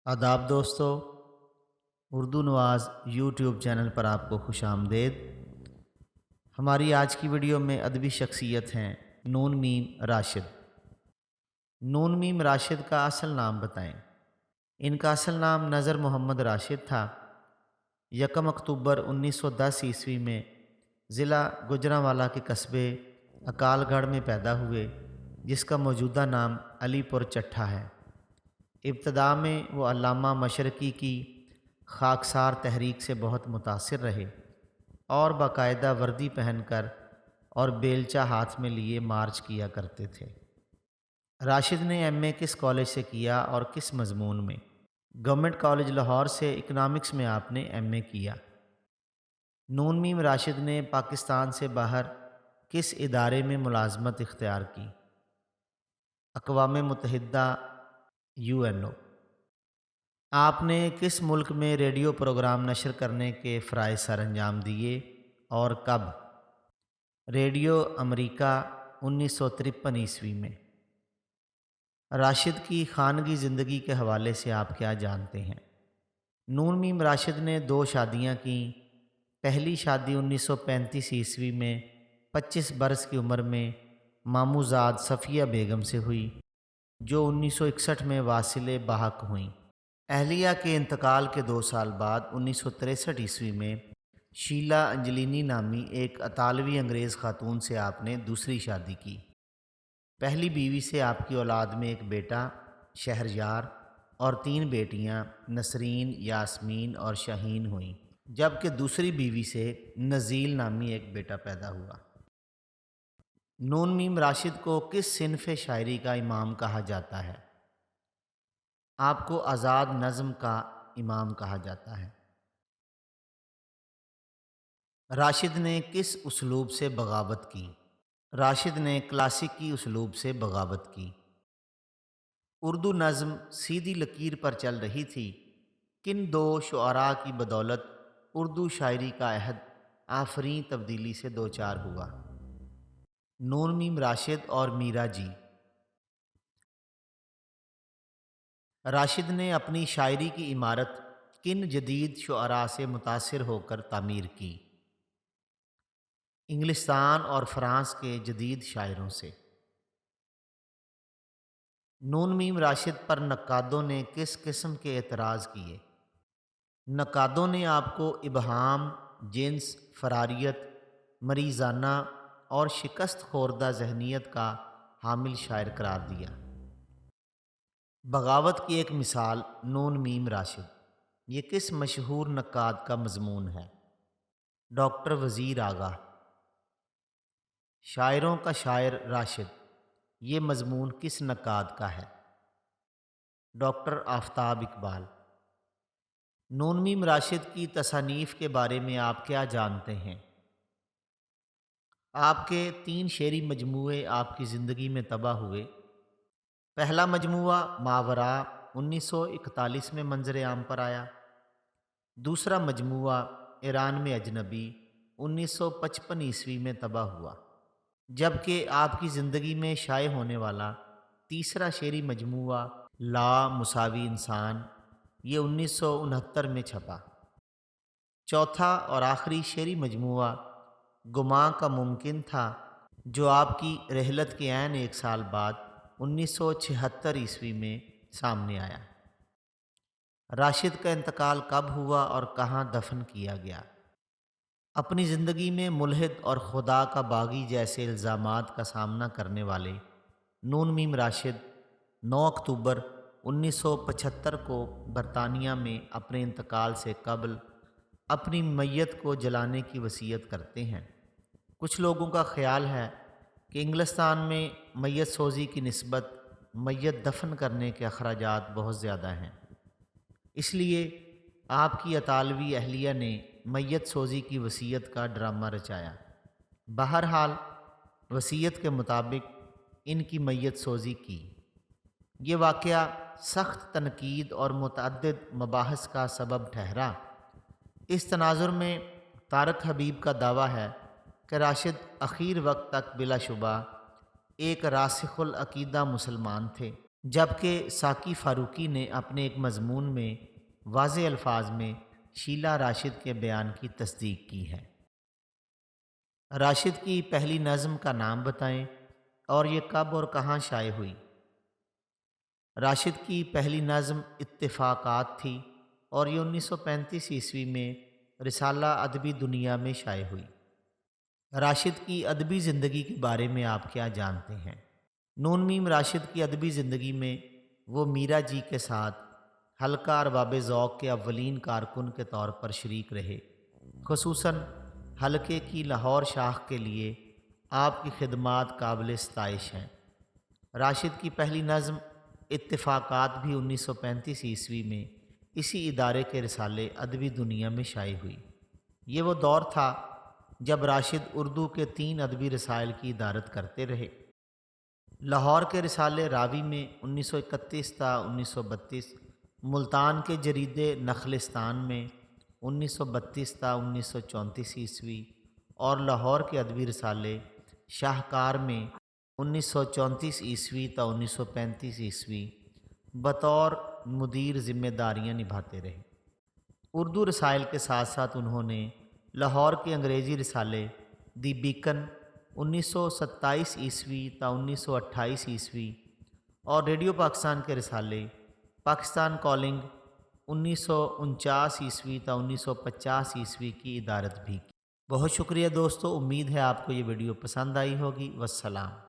آداب دوستو، اردو نواز YouTube channel پر آپ کو خوش آمدید۔ ہماری آج کی ویڈیو میں ادبی شخصیت ہیں نون میم راشد۔ نون میم راشد کا اصل نام بتائیں۔ ان کا اصل نام نذر محمد راشد تھا۔ 1 اکتوبر 1910 میں ضلع گوجرانوالہ کے قصبے اکال گڑھ میں پیدا ہوئے، جس کا موجودہ نام علی پور چٹھا ہے۔ ابتدا میں وہ علامہ مشرقی کی خاکسار تحریک سے بہت متاثر رہے اور باقاعدہ وردی پہن کر اور بیلچہ ہاتھ میں لیے مارچ کیا کرتے تھے۔ راشد نے ایم اے کس کالج سے کیا اور کس مضمون میں؟ گورنمنٹ کالج لاہور سے اکنامکس میں آپ نے ایم اے کیا۔ نون میم راشد نے پاکستان سے باہر کس ادارے میں ملازمت اختیار کی؟ اقوام متحدہ UN۔ آپ نے کس ملک میں ریڈیو پروگرام نشر کرنے کے فرائض سر انجام دیے اور کب؟ ریڈیو امریکہ 1953 میں۔ راشد کی خانگی زندگی کے حوالے سے آپ کیا جانتے ہیں؟ نون میم راشد نے 2 شادیاں کیں۔ پہلی شادی 1935 میں 25 برس کی عمر میں ماموزاد صفیہ بیگم سے ہوئی، جو 1961 میں واصل بحق ہوئیں۔ اہلیہ کے انتقال کے 2 سال بعد 1963 میں شیلا انجلینی نامی ایک اطالوی انگریز خاتون سے آپ نے دوسری شادی کی۔ پہلی بیوی سے آپ کی اولاد میں ایک بیٹا شہریار اور 3 بیٹیاں نسرین، یاسمین اور شاہین ہوئیں، جبکہ دوسری بیوی سے نزیل نامی ایک بیٹا پیدا ہوا۔ نون میم راشد کو کس صنف شاعری کا امام کہا جاتا ہے؟ آپ کو آزاد نظم کا امام کہا جاتا ہے۔ راشد نے کس اسلوب سے بغاوت کی؟ راشد نے کلاسیکی اسلوب سے بغاوت کی۔ اردو نظم سیدھی لکیر پر چل رہی تھی، کن 2 شعراء کی بدولت اردو شاعری کا عہد آفریں تبدیلی سے دوچار ہوا؟ نون میم راشد اور میرا جی۔ راشد نے اپنی شاعری کی عمارت کن جدید شعراء سے متاثر ہو کر تعمیر کی؟ انگلستان اور فرانس کے جدید شاعروں سے۔ نون میم راشد پر نقادوں نے کس قسم کے اعتراض کیے؟ نقادوں نے آپ کو ابہام، جنس، فراریت، مریضانہ اور شکست خوردہ ذہنیت کا حامل شاعر قرار دیا۔ بغاوت کی ایک مثال نون میم راشد، یہ کس مشہور نقاد کا مضمون ہے؟ ڈاکٹر وزیر آغا۔ شاعروں کا شاعر راشد، یہ مضمون کس نقاد کا ہے؟ ڈاکٹر آفتاب اقبال۔ نون میم راشد کی تصانیف کے بارے میں آپ کیا جانتے ہیں؟ آپ کے 3 شعری مجموعے آپ کی زندگی میں طبع ہوئے۔ پہلا مجموعہ ماوراء 1941 میں منظر عام پر آیا۔ دوسرا مجموعہ ایران میں اجنبی 1955 میں طبع ہوا، جبکہ آپ کی زندگی میں شائع ہونے والا تیسرا شعری مجموعہ لا مساوی انسان، یہ 1969 میں چھپا۔ چوتھا اور آخری شعری مجموعہ گماں کا ممکن تھا، جو آپ کی رحلت کے عین 1 سال بعد 1976 میں سامنے آیا۔ راشد کا انتقال کب ہوا اور کہاں دفن کیا گیا؟ اپنی زندگی میں ملحد اور خدا کا باغی جیسے الزامات کا سامنا کرنے والے نون میم راشد 9 اکتوبر 1975 کو برطانیہ میں اپنے انتقال سے قبل اپنی میت کو جلانے کی وصیت کرتے ہیں۔ کچھ لوگوں کا خیال ہے کہ انگلستان میں میت سوزی کی نسبت میت دفن کرنے کے اخراجات بہت زیادہ ہیں، اس لیے آپ کی اطالوی اہلیہ نے میت سوزی کی وصیت کا ڈرامہ رچایا۔ بہرحال وصیت کے مطابق ان کی میت سوزی کی۔ یہ واقعہ سخت تنقید اور متعدد مباحث کا سبب ٹھہرا۔ اس تناظر میں طارق حبیب کا دعویٰ ہے کہ راشد اخیر وقت تک بلا شبہ ایک راسخ العقیدہ مسلمان تھے۔ جبکہ ساقی فاروقی نے اپنے ایک مضمون میں واضح الفاظ میں شیلا راشد کے بیان کی تصدیق کی ہے۔ راشد کی پہلی نظم کا نام بتائیں اور یہ کب اور کہاں شائع ہوئی؟ راشد کی پہلی نظم اتفاقات تھی اور یہ 1935 میں رسالہ ادبی دنیا میں شائع ہوئی۔ راشد کی ادبی زندگی کے بارے میں آپ کیا جانتے ہیں؟ نون میم راشد کی ادبی زندگی میں وہ میرا جی کے ساتھ حلقہ ارباب ذوق کے اولین کارکن کے طور پر شریک رہے۔ خصوصاً حلقے کی لاہور شاخ کے لیے آپ کی خدمات قابل ستائش ہیں۔ راشد کی پہلی نظم اتفاقات بھی 1935 میں اسی ادارے کے رسالے ادبی دنیا میں شائع ہوئی۔ یہ وہ دور تھا جب راشد اردو کے 3 ادبی رسائل کی ادارت کرتے رہے۔ لاہور کے رسالے راوی میں 1931 تا 1932، ملتان کے جریدے نخلستان میں 1932 تا 1934 اور لاہور کے ادبی رسالے شاہکار میں 1934 تا 1935 بطور مدیر ذمہ داریاں نبھاتے رہے۔ اردو رسائل کے ساتھ ساتھ انہوں نے لاہور کے انگریزی رسالے دی بیکن 1927 تا 1928 اور ریڈیو پاکستان کے رسالے پاکستان کالنگ 1949 تا 1950 کی ادارت بھی کی۔ بہت شکریہ دوستو، امید ہے آپ کو یہ ویڈیو پسند آئی ہوگی۔ والسلام۔